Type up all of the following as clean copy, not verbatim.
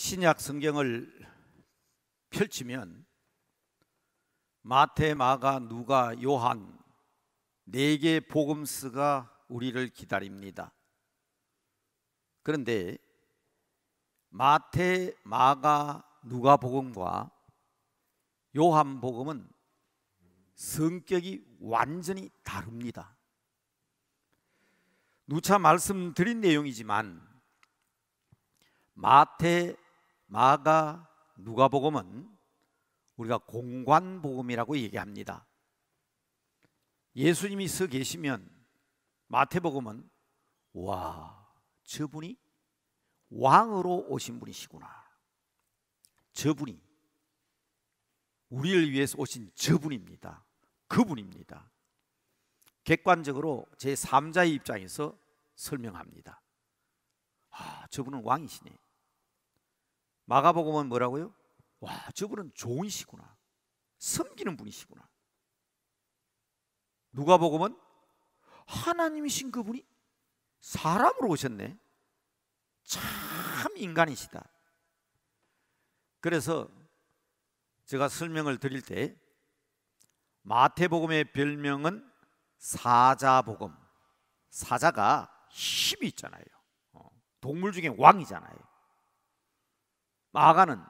신약 성경을 펼치면 마태, 마가, 누가, 요한 4개 복음서가 우리를 기다립니다. 그런데 마태, 마가, 누가복음과 요한복음은 성격이 완전히 다릅니다. 누차 말씀드린 내용이지만 마태, 마가, 누가복음은 우리가 공관복음이라고 얘기합니다. 예수님이 서 계시면 마태복음은 와, 저분이 왕으로 오신 분이시구나, 저분이 우리를 위해서 오신 저분입니다, 그분입니다. 객관적으로 제3자의 입장에서 설명합니다. 아, 저분은 왕이시네. 마가복음은 뭐라고요? 와, 저분은 좋으시구나, 섬기는 분이시구나. 누가복음은 하나님이신 그분이 사람으로 오셨네, 참 인간이시다. 그래서 제가 설명을 드릴 때 마태복음의 별명은 사자복음, 사자가 힘이 있잖아요. 동물 중에 왕이잖아요. 마가는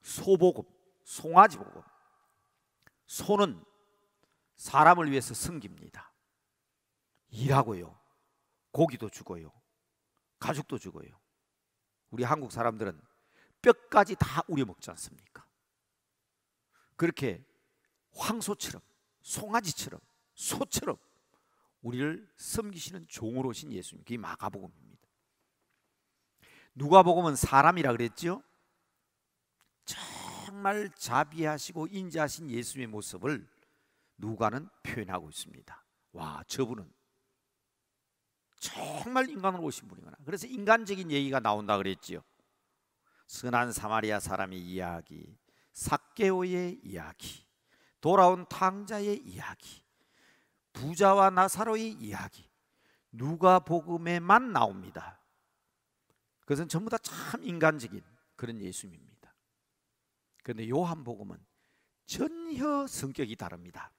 소복음, 송아지복음. 소는 사람을 위해서 섬깁니다. 일하고요, 고기도 주고요, 가죽도 주고요. 우리 한국 사람들은 뼈까지 다 우려 먹지 않습니까? 그렇게 황소처럼, 송아지처럼, 소처럼 우리를 섬기시는 종으로 오신 예수님, 그게 마가복음입니다. 누가복음은 사람이라 그랬죠? 정말 자비하시고 인자하신 예수님의 모습을 누가는 표현하고 있습니다. 와, 저분은 정말 인간으로 오신 분이구나. 그래서 인간적인 얘기가 나온다 그랬지요. 선한 사마리아 사람의 이야기, 삭개오의 이야기, 돌아온 탕자의 이야기, 부자와 나사로의 이야기, 누가복음에만 나옵니다. 그것은 전부 다 참 인간적인 그런 예수님입니다. 그런데 요한복음은 전혀 성격이 다릅니다.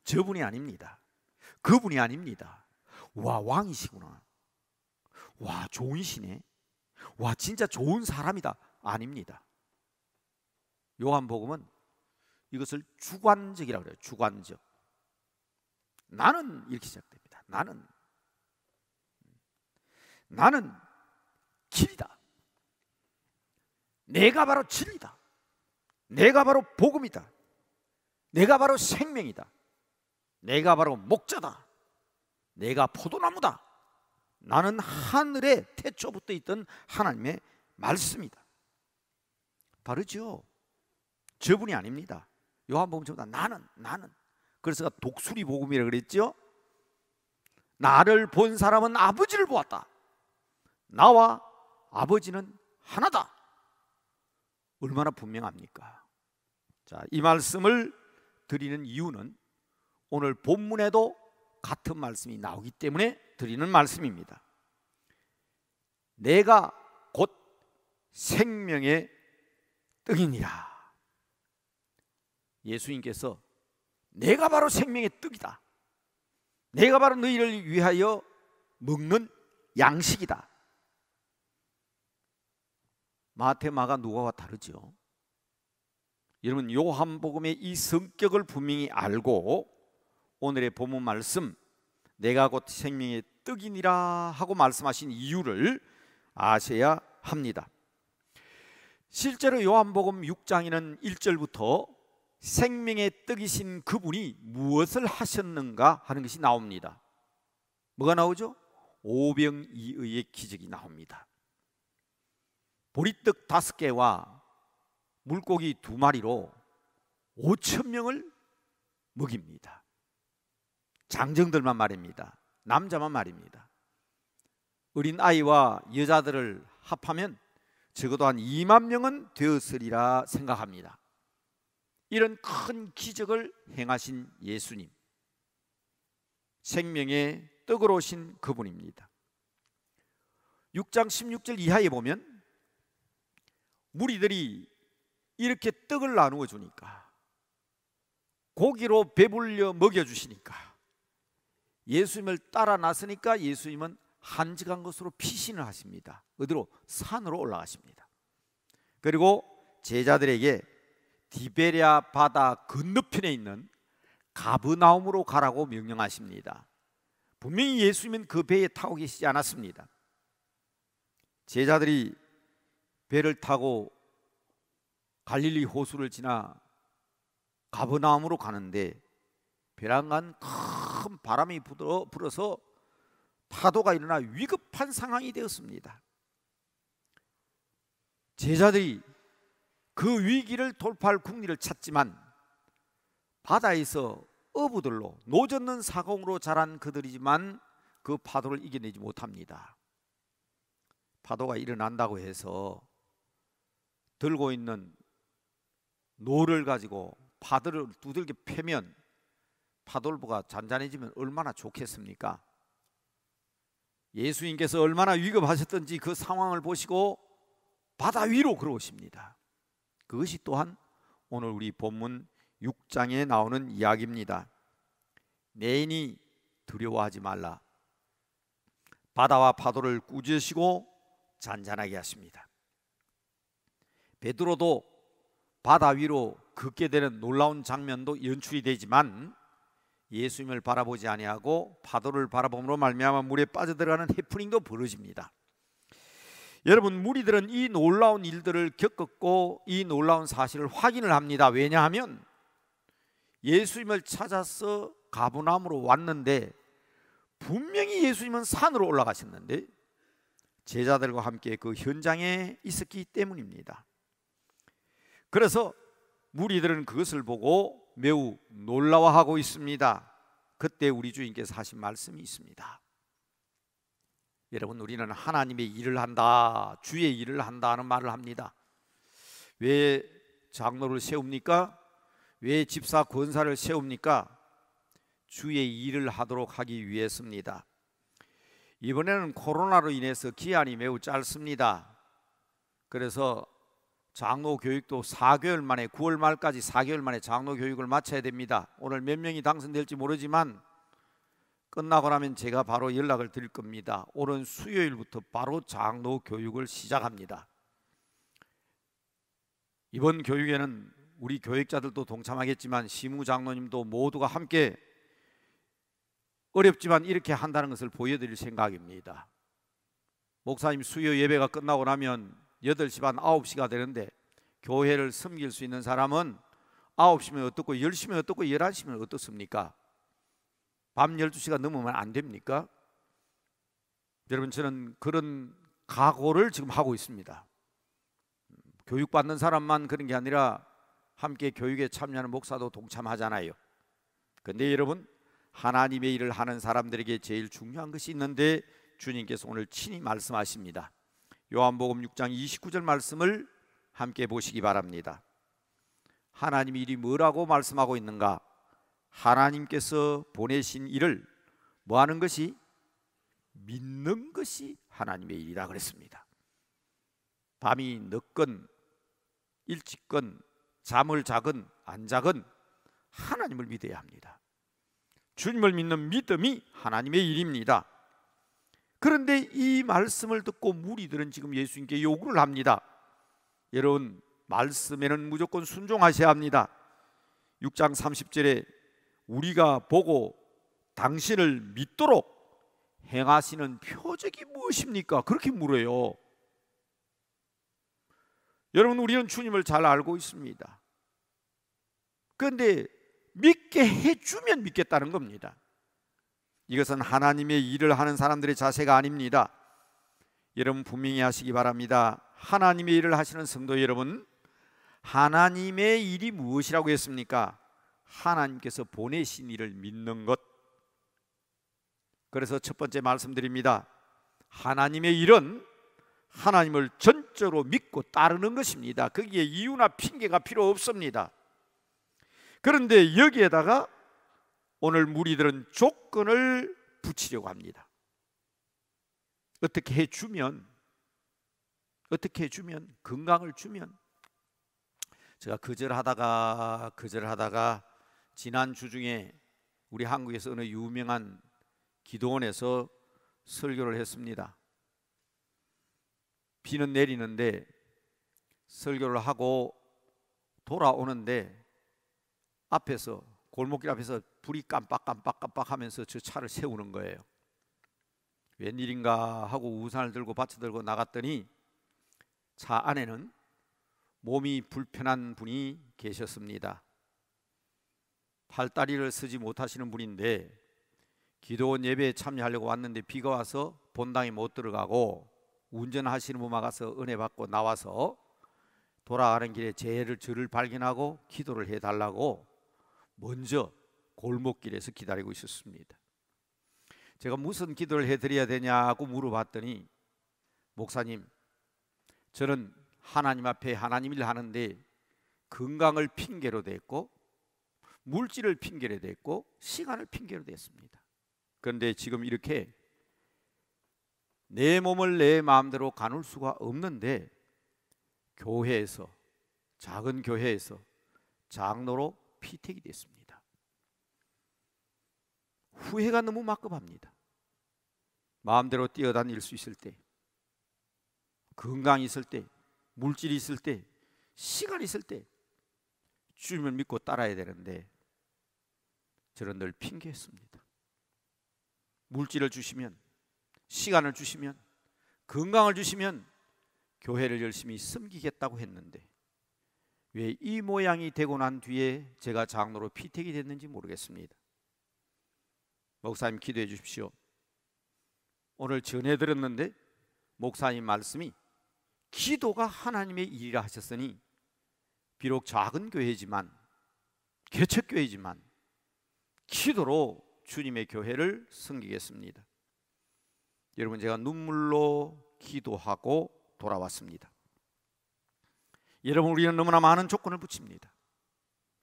저분이 아닙니다. 그분이 아닙니다. 와, 왕이시구나, 와, 좋으시네, 와, 진짜 좋은 사람이다, 아닙니다. 요한복음은 이것을 주관적이라고 그래요. 주관적. 나는 이렇게 시작됩니다. 나는 길이다, 내가 바로 진리다, 내가 바로 복음이다, 내가 바로 생명이다, 내가 바로 목자다, 내가 포도나무다, 나는 하늘에 태초부터 있던 하나님의 말씀이다. 다르죠? 저분이 아닙니다. 요한복음 전부 다 나는. 그래서 독수리 복음이라고 그랬죠? 나를 본 사람은 아버지를 보았다, 나와 아버지는 하나다. 얼마나 분명합니까? 자, 이 말씀을 드리는 이유는 오늘 본문에도 같은 말씀이 나오기 때문에 드리는 말씀입니다. 내가 곧 생명의 떡이니라. 예수님께서 내가 바로 생명의 떡이다, 내가 바로 너희를 위하여 먹는 양식이다. 마태, 마가, 누가와 다르죠. 여러분, 요한복음의 이 성격을 분명히 알고 오늘의 본문 말씀 내가 곧 생명의 떡이니라 하고 말씀하신 이유를 아셔야 합니다. 실제로 요한복음 6장에는 1절부터 생명의 떡이신 그분이 무엇을 하셨는가 하는 것이 나옵니다. 뭐가 나오죠? 오병이어의 기적이 나옵니다. 보리떡 5개와 물고기 2마리로 5,000명을 먹입니다. 장정들만 말입니다. 남자만 말입니다. 어린 아이와 여자들을 합하면 적어도 한 2만 명은 되었으리라 생각합니다. 이런 큰 기적을 행하신 예수님, 생명의 떡으로 오신 그분입니다. 6장 16절 이하에 보면 무리들이 이렇게 떡을 나누어 주니까, 고기로 배불려 먹여주시니까, 예수님을 따라 나서니까 예수님은 한적한 것으로 피신을 하십니다. 어디로? 산으로 올라가십니다. 그리고 제자들에게 디베랴 바다 건너편에 있는 가브나움으로 가라고 명령하십니다. 분명히 예수님은 그 배에 타고 계시지 않았습니다. 제자들이 배를 타고 갈릴리 호수를 지나 가브나움으로 가는데, 베란간 큰 바람이 불어서 파도가 일어나 위급한 상황이 되었습니다. 제자들이 그 위기를 돌파할 궁리를 찾지만 바다에서 어부들로 노젓는 사공으로 자란 그들이지만 그 파도를 이겨내지 못합니다. 파도가 일어난다고 해서 들고 있는 노를 가지고 파도를 두들겨 패면 파돌부가 잔잔해지면 얼마나 좋겠습니까? 예수님께서 얼마나 위급하셨던지 그 상황을 보시고 바다 위로 걸어오십니다. 그것이 또한 오늘 우리 본문 6장에 나오는 이야기입니다. 내 인이 두려워하지 말라. 바다와 파도를 꾸짖으시고 잔잔하게 하십니다. 베드로도 바다 위로 걷게 되는 놀라운 장면도 연출이 되지만 예수님을 바라보지 아니하고 파도를 바라봄으로 말미암아 물에 빠져들어가는 해프닝도 벌어집니다. 여러분, 무리들은 이 놀라운 일들을 겪었고 이 놀라운 사실을 확인을 합니다. 왜냐하면 예수님을 찾아서 가브나움으로 왔는데 분명히 예수님은 산으로 올라가셨는데 제자들과 함께 그 현장에 있었기 때문입니다. 그래서 무리들은 그것을 보고 매우 놀라워하고 있습니다. 그때 우리 주님께서 하신 말씀이 있습니다. 여러분, 우리는 하나님의 일을 한다, 주의 일을 한다 하는 말을 합니다. 왜 장로를 세웁니까? 왜 집사 권사를 세웁니까? 주의 일을 하도록 하기 위해서입니다. 이번에는 코로나로 인해서 기한이 매우 짧습니다. 그래서 장로 교육도 4개월 만에, 9월 말까지 4개월 만에 장로 교육을 마쳐야 됩니다. 오늘 몇 명이 당선될지 모르지만 끝나고 나면 제가 바로 연락을 드릴 겁니다. 오는 수요일부터 바로 장로 교육을 시작합니다. 이번 교육에는 우리 교육자들도 동참하겠지만 시무장로님도 모두가 함께 어렵지만 이렇게 한다는 것을 보여드릴 생각입니다. 목사님 수요 예배가 끝나고 나면 8시 반 9시가 되는데 교회를 섬길 수 있는 사람은 9시면 어떻고 10시면 어떻고 11시면 어떻습니까? 밤 12시가 넘으면 안 됩니까? 여러분, 저는 그런 각오를 지금 하고 있습니다. 교육받는 사람만 그런 게 아니라 함께 교육에 참여하는 목사도 동참하잖아요. 그런데 여러분, 하나님의 일을 하는 사람들에게 제일 중요한 것이 있는데 주님께서 오늘 친히 말씀하십니다. 요한복음 6장 29절 말씀을 함께 보시기 바랍니다. 하나님의 일이 뭐라고 말씀하고 있는가? 하나님께서 보내신 일을 뭐 하는 것이? 믿는 것이 하나님의 일이라 그랬습니다. 밤이 늦건 일찍건 잠을 자건 안 자건 하나님을 믿어야 합니다. 주님을 믿는 믿음이 하나님의 일입니다. 그런데 이 말씀을 듣고 무리들은 지금 예수님께 요구를 합니다. 여러분, 말씀에는 무조건 순종하셔야 합니다. 6장 30절에 우리가 보고 당신을 믿도록 행하시는 표적이 무엇입니까? 그렇게 물어요. 여러분, 우리는 주님을 잘 알고 있습니다. 그런데 믿게 해주면 믿겠다는 겁니다. 이것은 하나님의 일을 하는 사람들의 자세가 아닙니다. 여러분, 분명히 하시기 바랍니다. 하나님의 일을 하시는 성도 여러분, 하나님의 일이 무엇이라고 했습니까? 하나님께서 보내신 일을 믿는 것. 그래서 첫 번째 말씀드립니다. 하나님의 일은 하나님을 전적으로 믿고 따르는 것입니다. 거기에 이유나 핑계가 필요 없습니다. 그런데 여기에다가 오늘 무리들은 조건을 붙이려고 합니다. 어떻게 해주면 어떻게 주면, 건강을 주면. 제가 거절하다가 지난 주 중에 우리 한국에서 어느 유명한 기도원에서 설교를 했습니다. 비는 내리는데 설교를 하고 돌아오는데 앞에서, 골목길 앞에서 불이 깜빡깜빡 하면서 저 차를 세우는 거예요. 웬일인가 하고 우산을 들고 밭을 들고 나갔더니 차 안에는 몸이 불편한 분이 계셨습니다. 팔다리를 쓰지 못하시는 분인데 기도원 예배에 참여하려고 왔는데 비가 와서 본당에 못 들어가고 운전하시는 분 막아서 은혜 받고 나와서 돌아가는 길에 저를 발견하고 기도를 해달라고 먼저 골목길에서 기다리고 있었습니다. 제가 무슨 기도를 해드려야 되냐고 물어봤더니, 목사님, 저는 하나님 앞에 하나님 일을 하는데 건강을 핑계로 댔고 물질을 핑계로 댔고 시간을 핑계로 댔습니다. 그런데 지금 이렇게 내 몸을 내 마음대로 가눌 수가 없는데 교회에서, 작은 교회에서 장로로 피택이 됐습니다. 후회가 너무 막급합니다. 마음대로 뛰어다닐 수 있을 때, 건강이 있을 때, 물질이 있을 때, 시간이 있을 때 주님을 믿고 따라야 되는데 저는 늘 핑계했습니다. 물질을 주시면, 시간을 주시면, 건강을 주시면 교회를 열심히 섬기겠다고 했는데 왜 이 모양이 되고 난 뒤에 제가 장로로 피택이 됐는지 모르겠습니다. 목사님 기도해 주십시오. 오늘 전해 들었는데 목사님 말씀이 기도가 하나님의 일이라 하셨으니 비록 작은 교회지만, 개척교회지만 기도로 주님의 교회를 섬기겠습니다. 여러분, 제가 눈물로 기도하고 돌아왔습니다. 여러분, 우리는 너무나 많은 조건을 붙입니다.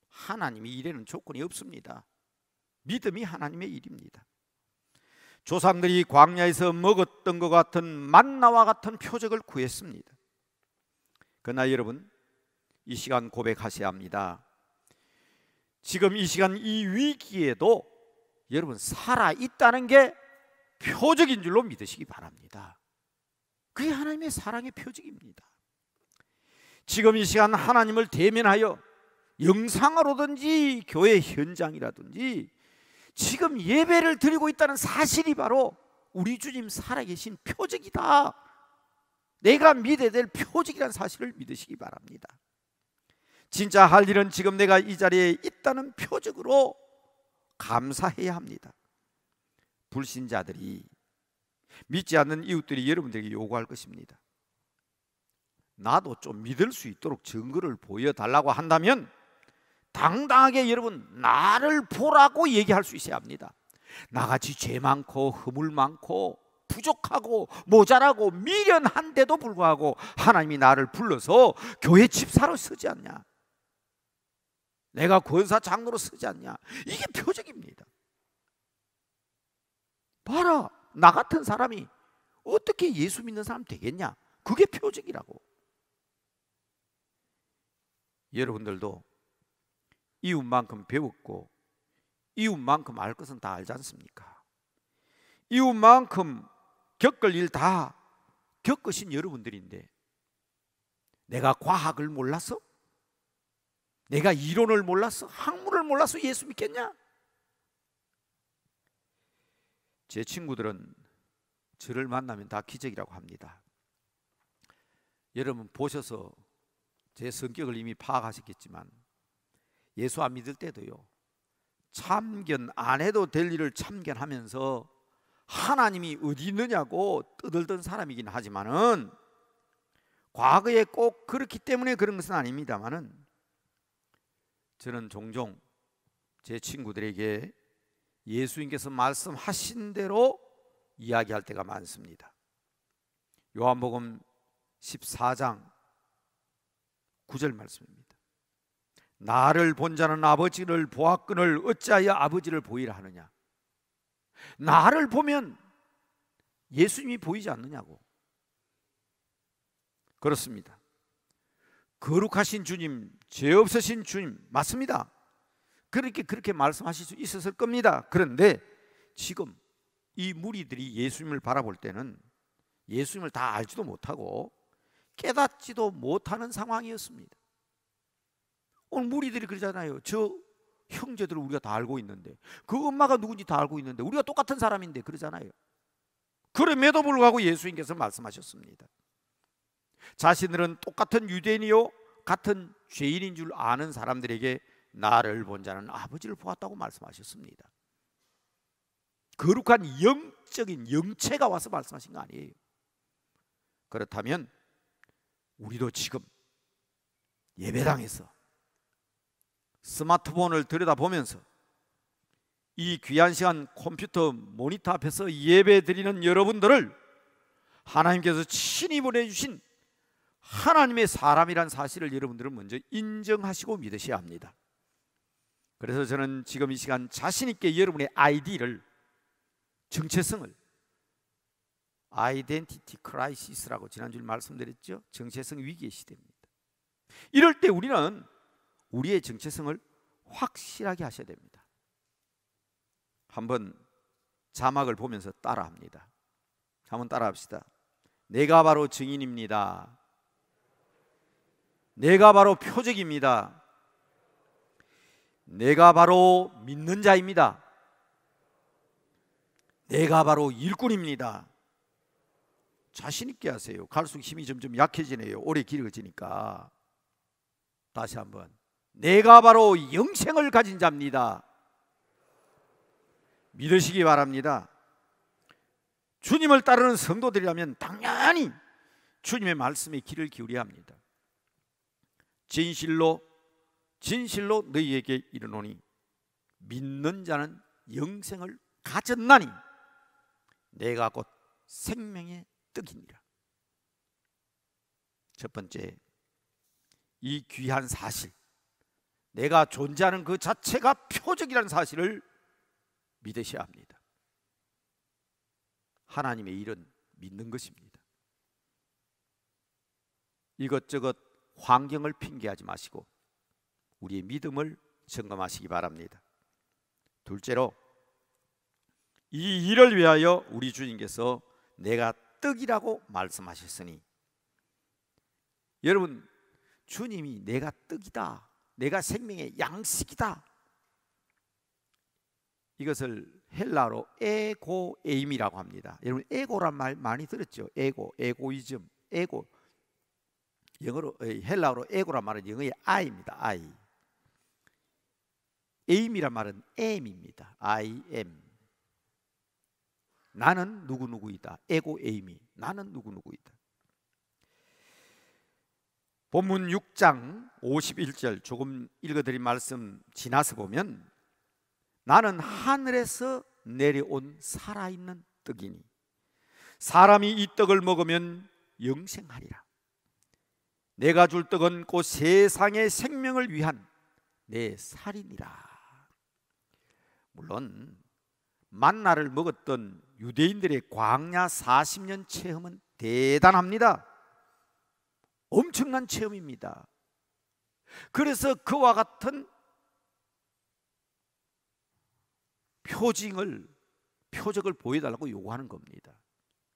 하나님의 일에는 조건이 없습니다. 믿음이 하나님의 일입니다. 조상들이 광야에서 먹었던 것 같은 만나와 같은 표적을 구했습니다. 그러나 여러분, 이 시간 고백하셔야 합니다. 지금 이 시간 이 위기에도 여러분 살아있다는 게 표적인 줄로 믿으시기 바랍니다. 그게 하나님의 사랑의 표적입니다. 지금 이 시간 하나님을 대면하여 영상으로든지 교회 현장이라든지 지금 예배를 드리고 있다는 사실이 바로 우리 주님 살아계신 표적이다, 내가 믿어야 될 표적이라는 사실을 믿으시기 바랍니다. 진짜 할 일은 지금 내가 이 자리에 있다는 표적으로 감사해야 합니다. 불신자들이, 믿지 않는 이웃들이 여러분들에게 요구할 것입니다. 나도 좀 믿을 수 있도록 증거를 보여달라고 한다면 당당하게 여러분 나를 보라고 얘기할 수 있어야 합니다. 나같이 죄 많고 허물 많고 부족하고 모자라고 미련한데도 불구하고 하나님이 나를 불러서 교회 집사로 쓰지 않냐, 내가 권사 장로로 쓰지 않냐, 이게 표적입니다. 봐라, 나 같은 사람이 어떻게 예수 믿는 사람 되겠냐, 그게 표적이라고. 여러분들도 이웃만큼 배웠고 이웃만큼 알 것은 다 알지 않습니까? 이웃만큼 겪을 일 다 겪으신 여러분들인데 내가 과학을 몰라서, 내가 이론을 몰라서, 학문을 몰라서 예수 믿겠냐? 제 친구들은 저를 만나면 다 기적이라고 합니다. 여러분 보셔서 제 성격을 이미 파악하셨겠지만 예수 안 믿을 때도요, 참견 안 해도 될 일을 참견하면서 하나님이 어디 있느냐고 떠들던 사람이긴 하지만은, 과거에 꼭 그렇기 때문에 그런 것은 아닙니다만은, 저는 종종 제 친구들에게 예수님께서 말씀하신 대로 이야기할 때가 많습니다. 요한복음 14장 9절 말씀입니다. 나를 본 자는 아버지를 보았거늘 어찌하여 아버지를 보이라 하느냐. 나를 보면 예수님이 보이지 않느냐고. 그렇습니다. 거룩하신 주님, 죄 없으신 주님 맞습니다. 그렇게 말씀하실 수 있었을 겁니다. 그런데 지금 이 무리들이 예수님을 바라볼 때는 예수님을 다 알지도 못하고 깨닫지도 못하는 상황이었습니다. 오늘 무리들이 그러잖아요. 저 형제들을 우리가 다 알고 있는데, 그 엄마가 누군지 다 알고 있는데, 우리가 똑같은 사람인데 그러잖아요. 그럼에도 불구하고 예수님께서 말씀하셨습니다. 자신들은 똑같은 유대인이요 같은 죄인인 줄 아는 사람들에게 나를 본 자는 아버지를 보았다고 말씀하셨습니다. 거룩한 영적인 영체가 와서 말씀하신 거 아니에요. 그렇다면 우리도 지금 예배당에서 스마트폰을 들여다보면서 이 귀한 시간 컴퓨터 모니터 앞에서 예배 드리는 여러분들을 하나님께서 친히 보내주신 하나님의 사람이란 사실을 여러분들은 먼저 인정하시고 믿으셔야 합니다. 그래서 저는 지금 이 시간 자신 있게 여러분의 아이디를, 정체성을, 아이덴티티 크라이시스라고 지난주에 말씀드렸죠. 정체성 위기의 시대입니다. 이럴 때 우리는 우리의 정체성을 확실하게 하셔야 됩니다. 한번 자막을 보면서 따라합니다. 한번 따라합시다. 내가 바로 증인입니다. 내가 바로 표적입니다. 내가 바로 믿는 자입니다. 내가 바로 일꾼입니다. 자신 있게 하세요. 갈수록 힘이 점점 약해지네요. 오래 길어지니까. 다시 한번. 내가 바로 영생을 가진 자입니다. 믿으시기 바랍니다. 주님을 따르는 성도들이라면 당연히 주님의 말씀에 귀를 기울여야 합니다. 진실로 너희에게 이르노니 믿는 자는 영생을 가졌나니 내가 곧 생명의 떡이니라. 첫 번째, 이 귀한 사실, 내가 존재하는 그 자체가 표적이라는 사실을 믿으셔야 합니다. 하나님의 일은 믿는 것입니다. 이것저것 환경을 핑계하지 마시고 우리의 믿음을 점검하시기 바랍니다. 둘째로, 이 일을 위하여 우리 주님께서 내가 떡이라고 말씀하셨으니, 여러분, 주님이 내가 떡이다, 내가 생명의 양식이다, 이것을 헬라어로 에고에임이라고 합니다. 여러분, 에고란 말 많이 들었죠? 에고이즘, 에고. 영어로, 헬라어로 에고란 말은 영어의 I입니다. I. 에임이란 말은 M입니다. I am. 나는 누구누구이다. 에고에임이 나는 누구누구이다. 본문 6장 51절 조금 읽어드린 말씀 지나서 보면, 나는 하늘에서 내려온 살아있는 떡이니 사람이 이 떡을 먹으면 영생하리라. 내가 줄 떡은 곧 세상의 생명을 위한 내 살이니라. 물론 만나를 먹었던 유대인들의 광야 40년 체험은 대단합니다. 엄청난 체험입니다. 그래서 그와 같은 표적을 보여달라고 요구하는 겁니다.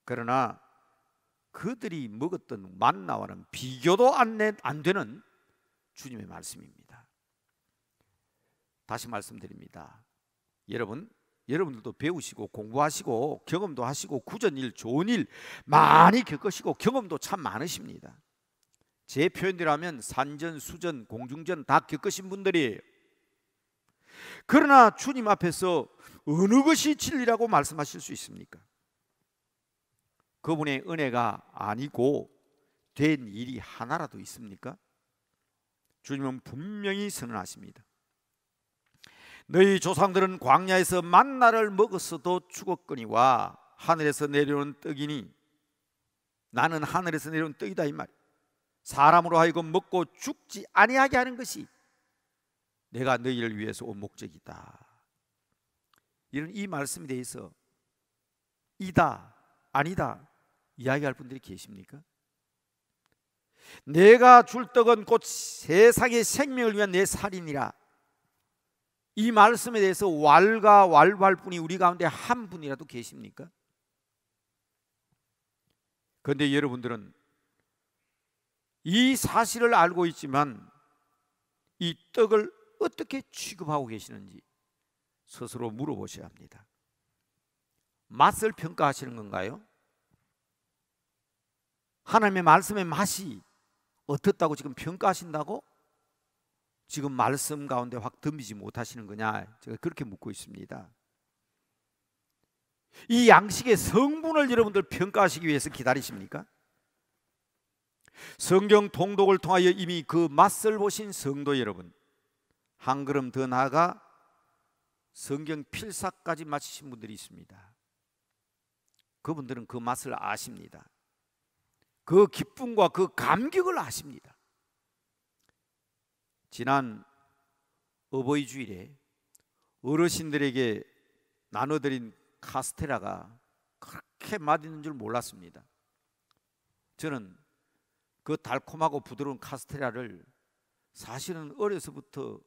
그러나 그들이 먹었던 만나와는 비교도 안 되는 주님의 말씀입니다. 다시 말씀드립니다. 여러분들도 배우시고 공부하시고 경험도 하시고 구전일, 좋은 일 많이 겪으시고 경험도 참 많으십니다. 제 표현대로 하면 산전, 수전, 공중전 다 겪으신 분들이에요. 그러나 주님 앞에서 어느 것이 진리라고 말씀하실 수 있습니까? 그분의 은혜가 아니고 된 일이 하나라도 있습니까? 주님은 분명히 선언하십니다. 너희 조상들은 광야에서 만나를 먹었어도 죽었거니와 하늘에서 내려오는 떡이니, 나는 하늘에서 내려온 떡이다, 이 말이에요. 사람으로 하여금 먹고 죽지 아니하게 하는 것이 내가 너희를 위해서 온 목적이다. 이런 이 말씀에 대해서 이다 아니다 이야기할 분들이 계십니까? 내가 줄 떡은 곧 세상의 생명을 위한 내 살이니라. 이 말씀에 대해서 왈가왈부할 분이 우리 가운데 한 분이라도 계십니까? 그런데 여러분들은 이 사실을 알고 있지만 이 떡을 어떻게 취급하고 계시는지 스스로 물어보셔야 합니다. 맛을 평가하시는 건가요? 하나님의 말씀의 맛이 어떻다고 지금 평가하신다고? 지금 말씀 가운데 확 덤비지 못하시는 거냐? 제가 그렇게 묻고 있습니다. 이 양식의 성분을 여러분들 평가하시기 위해서 기다리십니까? 성경 통독을 통하여 이미 그 맛을 보신 성도 여러분, 한 걸음 더 나아가 성경 필사까지 마치신 분들이 있습니다. 그분들은 그 맛을 아십니다. 그 기쁨과 그 감격을 아십니다. 지난 어버이 주일에 어르신들에게 나눠드린 카스테라가 그렇게 맛있는 줄 몰랐습니다. 저는 그 달콤하고 부드러운 카스테라를 사실은 어려서부터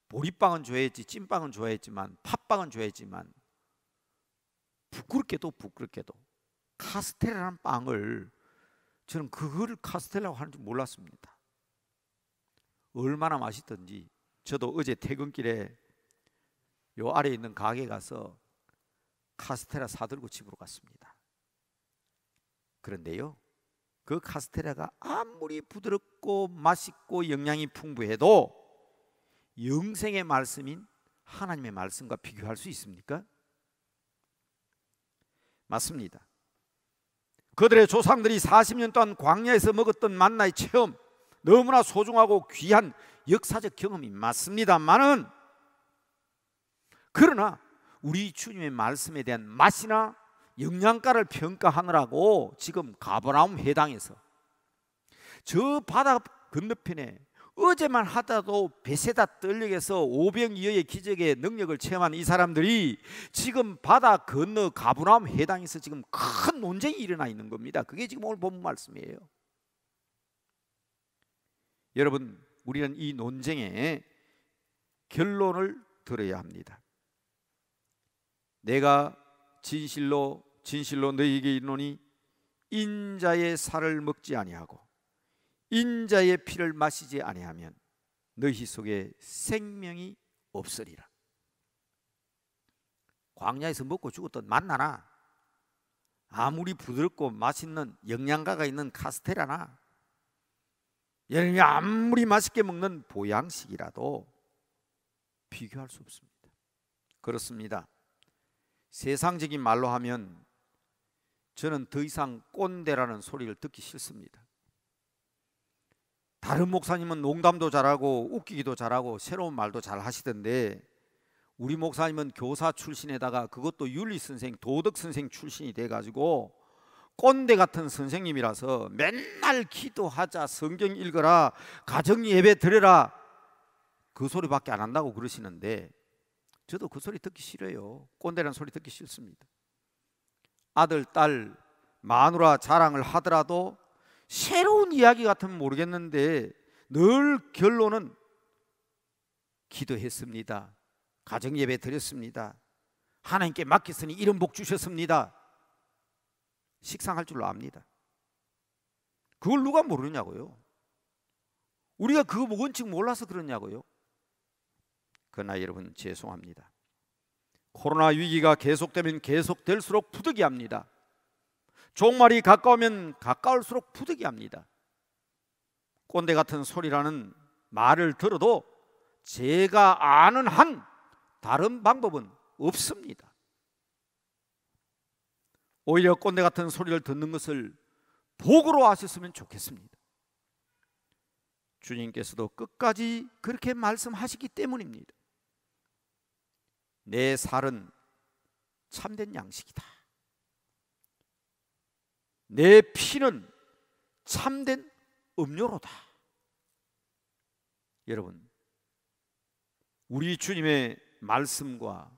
보리빵은 좋아했지, 찐빵은 좋아했지만, 팥빵은 좋아했지만, 부끄럽게도 카스테라라는 빵을, 저는 그거를 카스테라라고 하는 줄 몰랐습니다. 얼마나 맛있던지. 저도 어제 퇴근길에 요 아래에 있는 가게 가서 카스테라 사들고 집으로 갔습니다. 그런데요, 그 카스테라가 아무리 부드럽고 맛있고 영양이 풍부해도 영생의 말씀인 하나님의 말씀과 비교할 수 있습니까? 맞습니다. 그들의 조상들이 40년 동안 광야에서 먹었던 만나의 체험, 너무나 소중하고 귀한 역사적 경험이 맞습니다만은, 그러나 우리 주님의 말씀에 대한 맛이나 영양가를 평가하느라고 지금 가버나움 해당에서 저 바다 건너편에 어제만 하다도 베세다 떨역에서 오병이어의 기적의 능력을 체험한 이 사람들이 지금 바다 건너 가버나움 해당에서 지금 큰 논쟁이 일어나 있는 겁니다. 그게 지금 오늘 본문 말씀이에요. 여러분, 우리는 이 논쟁의 결론을 들어야 합니다. 내가 진실로 너희에게 이르노니 인자의 살을 먹지 아니하고 인자의 피를 마시지 아니하면 너희 속에 생명이 없으리라. 광야에서 먹고 죽었던 만나나, 아무리 부드럽고 맛있는 영양가가 있는 카스테라나, 여러분이 아무리 맛있게 먹는 보양식이라도 비교할 수 없습니다. 그렇습니다. 세상적인 말로 하면 저는 더 이상 꼰대라는 소리를 듣기 싫습니다. 다른 목사님은 농담도 잘하고 웃기기도 잘하고 새로운 말도 잘 하시던데, 우리 목사님은 교사 출신에다가 그것도 윤리선생, 도덕선생 출신이 돼가지고 꼰대 같은 선생님이라서 맨날 기도하자, 성경 읽어라, 가정예배 드려라, 그 소리밖에 안 한다고 그러시는데, 저도 그 소리 듣기 싫어요. 꼰대라는 소리 듣기 싫습니다. 아들, 딸, 마누라 자랑을 하더라도 새로운 이야기 같으면 모르겠는데 늘 결론은 기도했습니다, 가정예배 드렸습니다, 하나님께 맡겼으니 이런 복 주셨습니다, 식상할 줄로 압니다. 그걸 누가 모르냐고요? 우리가 그거 원칙 몰라서 그러냐고요? 그러나 여러분, 죄송합니다. 코로나 위기가 계속되면 계속될수록 부득이합니다. 종말이 가까우면 가까울수록 부득이합니다. 꼰대 같은 소리라는 말을 들어도 제가 아는 한 다른 방법은 없습니다. 오히려 꼰대 같은 소리를 듣는 것을 복으로 하셨으면 좋겠습니다. 주님께서도 끝까지 그렇게 말씀하시기 때문입니다. 내 살은 참된 양식이다. 내 피는 참된 음료로다. 여러분, 우리 주님의 말씀과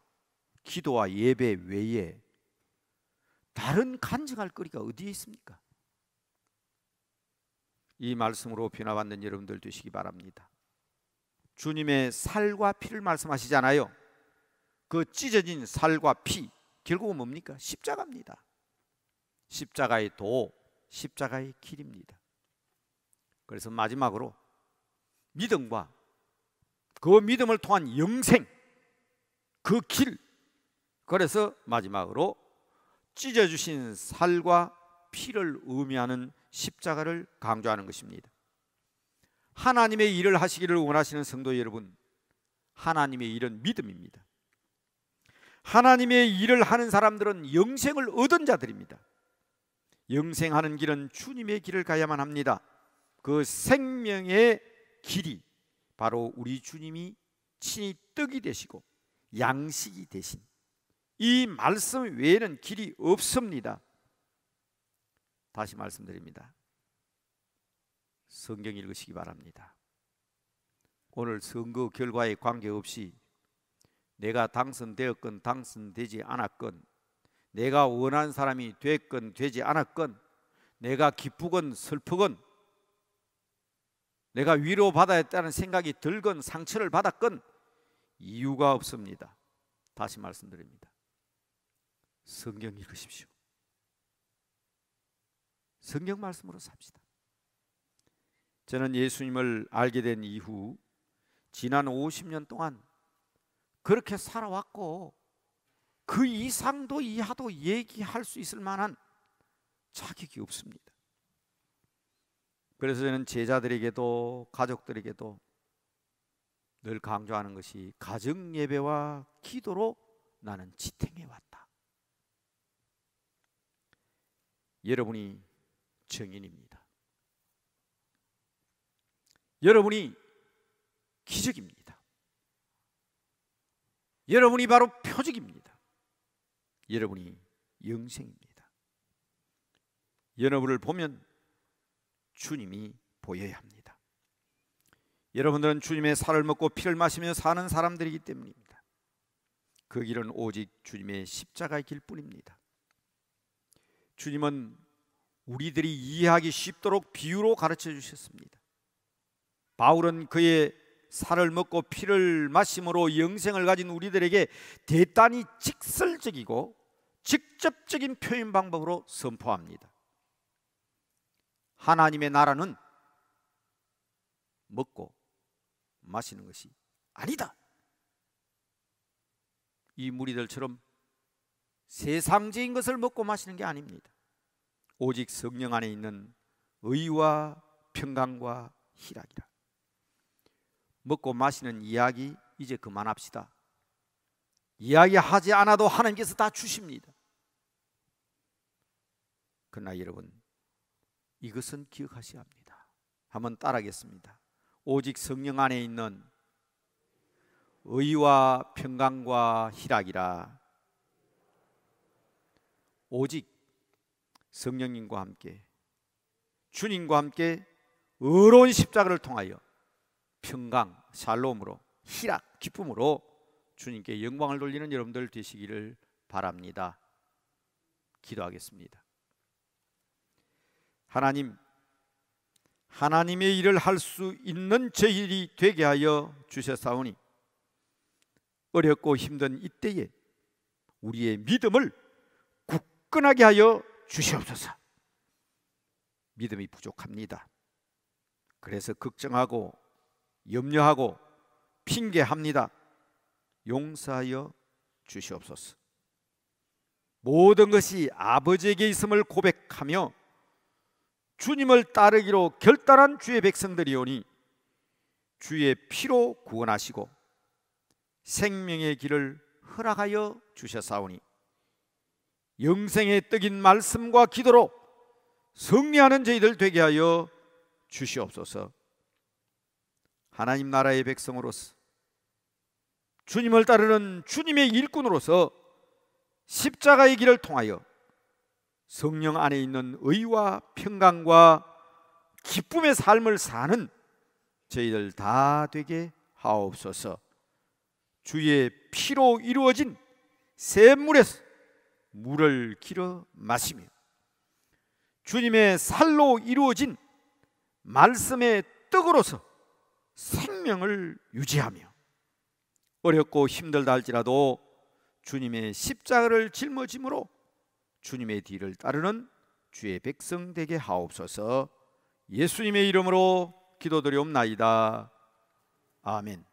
기도와 예배 외에 다른 간증할 거리가 어디에 있습니까? 이 말씀으로 변화받는 여러분들 되시기 바랍니다. 주님의 살과 피를 말씀하시잖아요. 그 찢어진 살과 피, 결국은 뭡니까? 십자가입니다. 십자가의 도, 십자가의 길입니다. 그래서 마지막으로 믿음과 그 믿음을 통한 영생, 그 길, 그래서 마지막으로 찢어주신 살과 피를 의미하는 십자가를 강조하는 것입니다. 하나님의 일을 하시기를 원하시는 성도 여러분, 하나님의 일은 믿음입니다. 하나님의 일을 하는 사람들은 영생을 얻은 자들입니다. 영생하는 길은 주님의 길을 가야만 합니다. 그 생명의 길이 바로 우리 주님이 친히 떡이 되시고 양식이 되신 이 말씀 외에는 길이 없습니다. 다시 말씀드립니다. 성경 읽으시기 바랍니다. 오늘 선거 결과에 관계없이 내가 당선되었건 당선되지 않았건, 내가 원하는 사람이 됐건 되지 않았건, 내가 기쁘건 슬프건, 내가 위로받아야 했다는 생각이 들건 상처를 받았건 이유가 없습니다. 다시 말씀드립니다. 성경 읽으십시오. 성경 말씀으로 삽시다. 저는 예수님을 알게 된 이후 지난 50년 동안 그렇게 살아왔고 그 이상도 이하도 얘기할 수 있을 만한 자격이 없습니다. 그래서 저는 제자들에게도 가족들에게도 늘 강조하는 것이 가정 예배와 기도로 나는 지탱해 왔다. 여러분이 증인입니다. 여러분이 기적입니다. 여러분이 바로 표적입니다. 여러분이 영생입니다. 여러분을 보면 주님이 보여야 합니다. 여러분들은 주님의 살을 먹고 피를 마시며 사는 사람들이기 때문입니다. 그 길은 오직 주님의 십자가의 길뿐입니다. 주님은 우리들이 이해하기 쉽도록 비유로 가르쳐 주셨습니다. 바울은 그의 살을 먹고 피를 마심으로 영생을 가진 우리들에게 대단히 직설적이고 직접적인 표현 방법으로 선포합니다. 하나님의 나라는 먹고 마시는 것이 아니다. 이 무리들처럼 세상적인 것을 먹고 마시는 게 아닙니다. 오직 성령 안에 있는 의와 평강과 희락이라. 먹고 마시는 이야기 이제 그만합시다. 이야기하지 않아도 하나님께서 다 주십니다. 그러나 여러분, 이것은 기억하셔야 합니다. 한번 따라하겠습니다. 오직 성령 안에 있는 의와 평강과 희락이라. 오직 성령님과 함께 주님과 함께 의로운 십자가를 통하여 평강, 샬롬으로, 희락, 기쁨으로 주님께 영광을 돌리는 여러분들 되시기를 바랍니다. 기도하겠습니다. 하나님, 하나님의 일을 할 수 있는 저희들이 되게 하여 주셨사오니 어렵고 힘든 이때에 우리의 믿음을 굳건하게 하여 주시옵소서. 믿음이 부족합니다. 그래서 걱정하고 염려하고 핑계합니다. 용서하여 주시옵소서. 모든 것이 아버지에게 있음을 고백하며 주님을 따르기로 결단한 주의 백성들이오니 주의 피로 구원하시고 생명의 길을 허락하여 주셨사오니 영생의 떡인 말씀과 기도로 승리하는 저희들 되게 하여 주시옵소서. 하나님 나라의 백성으로서 주님을 따르는 주님의 일꾼으로서 십자가의 길을 통하여 성령 안에 있는 의와 평강과 기쁨의 삶을 사는 저희들 다 되게 하옵소서. 주의 피로 이루어진 샘물에서 물을 길어 마시며 주님의 살로 이루어진 말씀의 떡으로서 생명을 유지하며 어렵고 힘들다 할지라도 주님의 십자가를 짊어짐으로 주님의 뒤를 따르는 주의 백성 되게 하옵소서. 예수님의 이름으로 기도드리옵나이다. 아멘.